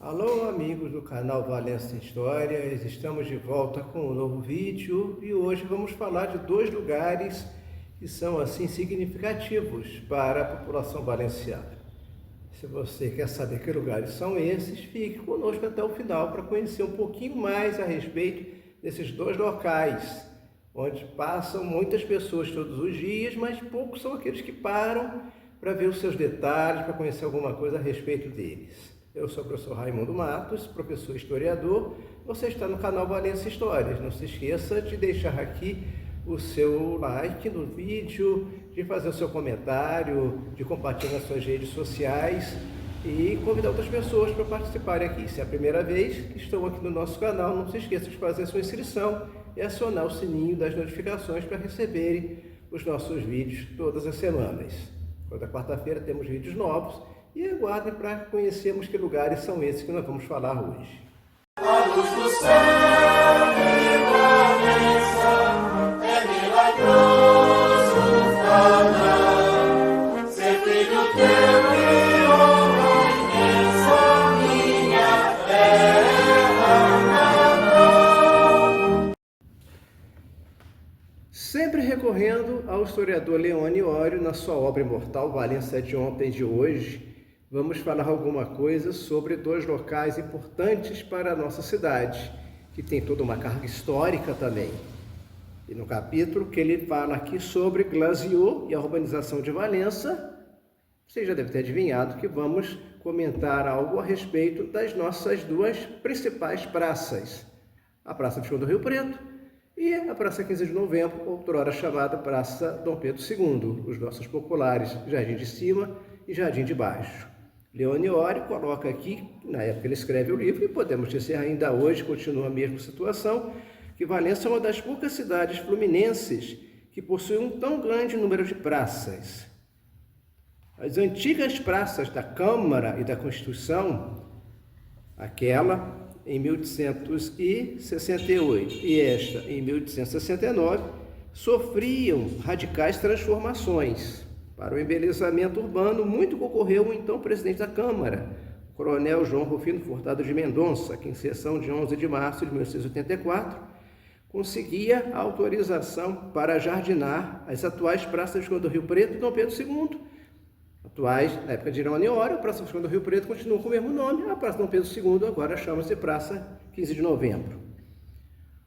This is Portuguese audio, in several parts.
Alô, amigos do canal Valença Histórias, estamos de volta com um novo vídeo e hoje vamos falar de dois lugares que são assim significativos para a população valenciana. Se você quer saber que lugares são esses, fique conosco até o final para conhecer um pouquinho mais a respeito desses dois locais, onde passam muitas pessoas todos os dias, mas poucos são aqueles que param para ver os seus detalhes, para conhecer alguma coisa a respeito deles. Eu sou o professor Raimundo Matos, professor historiador. Você está no canal Valença Histórias. Não se esqueça de deixar aqui o seu like no vídeo, de fazer o seu comentário, de compartilhar nas suas redes sociais e convidar outras pessoas para participarem aqui. Se é a primeira vez que estão aqui no nosso canal, não se esqueça de fazer a sua inscrição e acionar o sininho das notificações para receberem os nossos vídeos todas as semanas. Toda quarta-feira temos vídeos novos. E aguardem para conhecermos que lugares são esses que nós vamos falar hoje. A luz do céu de Valença é milagroso falar. Ser filho teu e honra imensa minha terra natal. Sempre recorrendo ao historiador Leone Ório na sua obra imortal Valença de Ontem e de Hoje, vamos falar alguma coisa sobre dois locais importantes para a nossa cidade, que tem toda uma carga histórica também. E no capítulo que ele fala aqui sobre Glaziou e a urbanização de Valença, você já deve ter adivinhado que vamos comentar algo a respeito das nossas duas principais praças. A Praça Visconde do Rio Preto e a Praça 15 de Novembro, outrora chamada Praça Dom Pedro II, os nossos populares Jardim de Cima e Jardim de Baixo. Leone Ório coloca aqui, na época ele escreve o livro, e podemos dizer ainda hoje, continua a mesma situação, que Valença é uma das poucas cidades fluminenses que possui um tão grande número de praças. As antigas praças da Câmara e da Constituição, aquela em 1868 e esta em 1869, sofriam radicais transformações. Para o embelezamento urbano, muito concorreu o então presidente da Câmara, o coronel João Rufino Furtado de Mendonça, que em sessão de 11 de março de 1884, conseguia a autorização para jardinar as atuais praças do Rio Preto e Dom Pedro II. Atuais, na época de Leone Ório, a Praça do Rio Preto continua com o mesmo nome, a Praça Dom Pedro II agora chama-se Praça 15 de Novembro.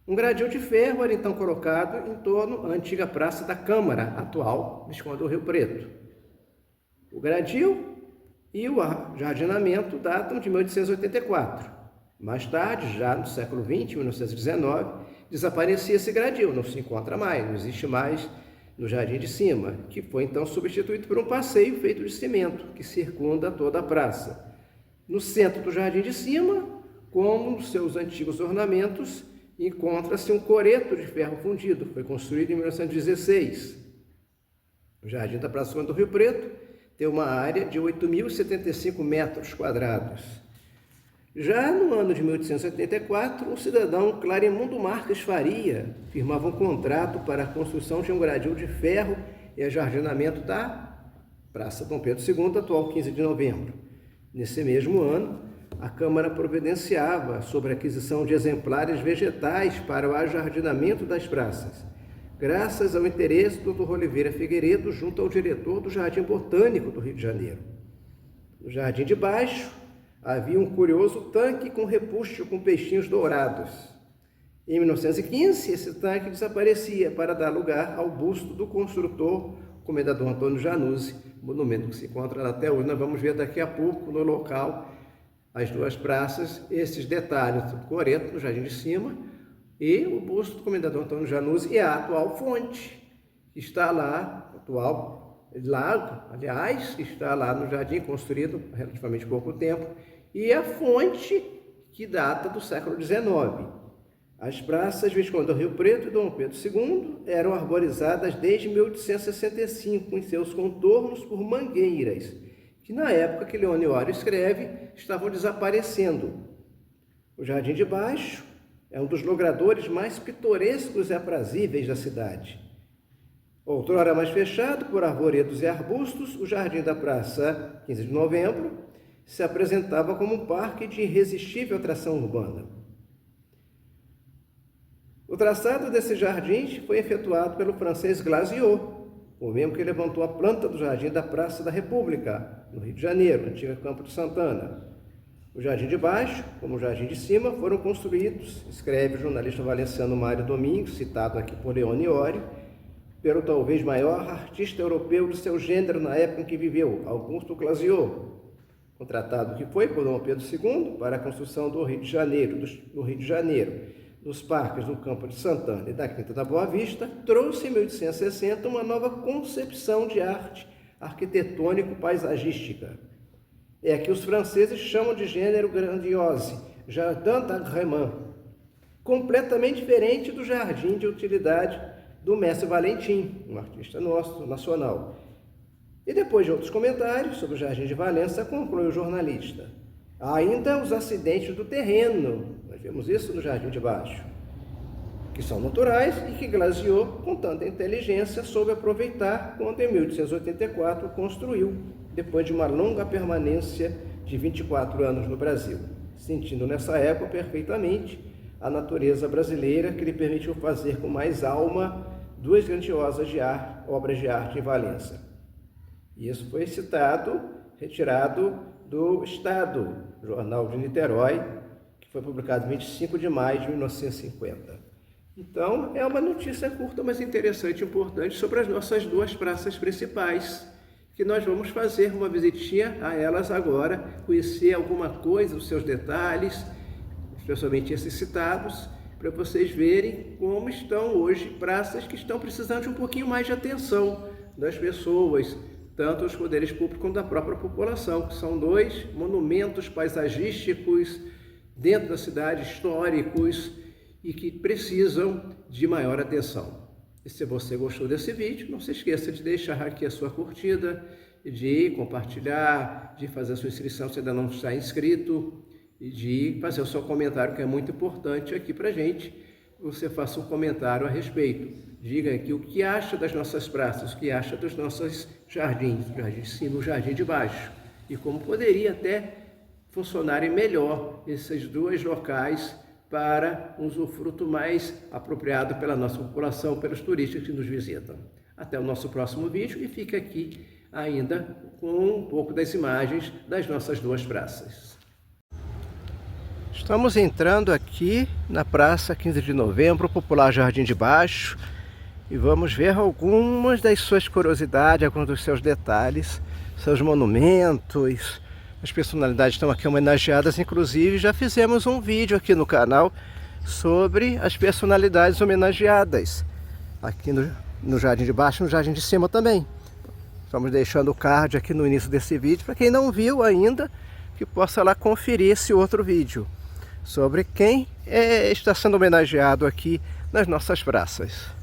Um gradil de ferro era então colocado em torno da antiga Praça da Câmara, atual Visconde do Rio Preto. O gradil e o jardinamento datam de 1884. Mais tarde, já no século XX, 1919, desaparecia esse gradil, não se encontra mais, não existe mais no Jardim de Cima, que foi então substituído por um passeio feito de cimento, que circunda toda a praça. No centro do Jardim de Cima, como nos seus antigos ornamentos, encontra-se um coreto de ferro fundido, foi construído em 1916. O Jardim da Praça do Rio Preto tem uma área de 8.075 metros quadrados. Já no ano de 1874, o cidadão Clarimundo Marques Faria firmava um contrato para a construção de um gradil de ferro e ajardinamento da Praça Dom Pedro II, atual 15 de novembro. Nesse mesmo ano, a Câmara providenciava sobre a aquisição de exemplares vegetais para o ajardinamento das praças, graças ao interesse do Dr. Oliveira Figueiredo junto ao diretor do Jardim Botânico do Rio de Janeiro. No Jardim de Baixo, havia um curioso tanque com repúdio com peixinhos dourados. Em 1915, esse tanque desaparecia para dar lugar ao busto do construtor, comendador Antônio Januzzi, monumento que se encontra até hoje. Nós vamos ver daqui a pouco no local as duas praças, esses detalhes do coreto no Jardim de Cima e o busto do comendador Antônio Januzzi e a atual fonte, que está lá, atual lago, aliás, que está lá no Jardim, construído há relativamente pouco tempo, e a fonte que data do século XIX. As praças Visconde do Rio Preto e Dom Pedro II eram arborizadas desde 1865, em seus contornos por mangueiras, que na época que Leone Ório escreve, estavam desaparecendo. O Jardim de Baixo é um dos logradouros mais pitorescos e aprazíveis da cidade. Outrora mais fechado por arvoredos e arbustos, o Jardim da Praça 15 de Novembro se apresentava como um parque de irresistível atração urbana. O traçado desses jardins foi efetuado pelo francês Glasiot, o mesmo que levantou a planta do jardim da Praça da República, no Rio de Janeiro, antiga Campo de Santana. O jardim de baixo, como o jardim de cima, foram construídos, escreve o jornalista valenciano Mário Domingos, citado aqui por Leone Iorio, pelo talvez maior artista europeu de seu gênero na época em que viveu, Augusto Glasiot, contratado que foi por Dom Pedro II para a construção do Rio de Janeiro, dos parques do Campo de Santana e da Quinta da Boa Vista, trouxe em 1860 uma nova concepção de arte arquitetônico-paisagística. É que os franceses chamam de gênero grandiose, jardin d'agrément, completamente diferente do jardim de utilidade do mestre Valentim, um artista nosso, nacional. E depois de outros comentários sobre o Jardim de Valença, conclui o jornalista: há ainda os acidentes do terreno, nós vemos isso no Jardim de Baixo, que são naturais e que Glasiot, com tanta inteligência, soube aproveitar quando em 1884 construiu, depois de uma longa permanência de 24 anos no Brasil, sentindo nessa época perfeitamente a natureza brasileira que lhe permitiu fazer com mais alma duas grandiosas obras de arte em Valença. E isso foi retirado do Estado, Jornal de Niterói, que foi publicado em 25 de maio de 1950. Então, é uma notícia curta, mas interessante e importante sobre as nossas duas praças principais, que nós vamos fazer uma visitinha a elas agora, conhecer alguma coisa, os seus detalhes, especialmente esses citados, para vocês verem como estão hoje praças que estão precisando de um pouquinho mais de atenção das pessoas, tanto dos poderes públicos quanto da própria população, que são dois monumentos paisagísticos dentro da cidade, históricos, e que precisam de maior atenção. E se você gostou desse vídeo, não se esqueça de deixar aqui a sua curtida, de compartilhar, de fazer a sua inscrição se ainda não está inscrito, e de fazer o seu comentário, que é muito importante aqui para a gente. Você faça um comentário a respeito. Diga aqui o que acha das nossas praças, o que acha dos nossos jardins, o jardim de cima e o jardim de baixo, e como poderia até funcionarem melhor esses dois locais para um usufruto mais apropriado pela nossa população, pelos turistas que nos visitam. Até o nosso próximo vídeo e fica aqui ainda com um pouco das imagens das nossas duas praças. Estamos entrando aqui na Praça 15 de Novembro, popular Jardim de Baixo, e vamos ver algumas das suas curiosidades, alguns dos seus detalhes, seus monumentos. As personalidades estão aqui homenageadas, inclusive já fizemos um vídeo aqui no canal sobre as personalidades homenageadas, aqui no Jardim de Baixo e no Jardim de Cima também. Estamos deixando o card aqui no início desse vídeo, para quem não viu ainda, que possa lá conferir esse outro vídeo sobre quem está sendo homenageado aqui nas nossas praças.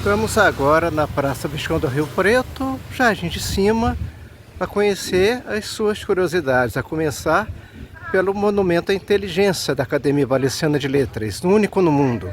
Estamos agora na Praça Visconde do Rio Preto, Jardim de Cima, para conhecer as suas curiosidades, a começar pelo Monumento à Inteligência da Academia Valenciana de Letras, único no mundo.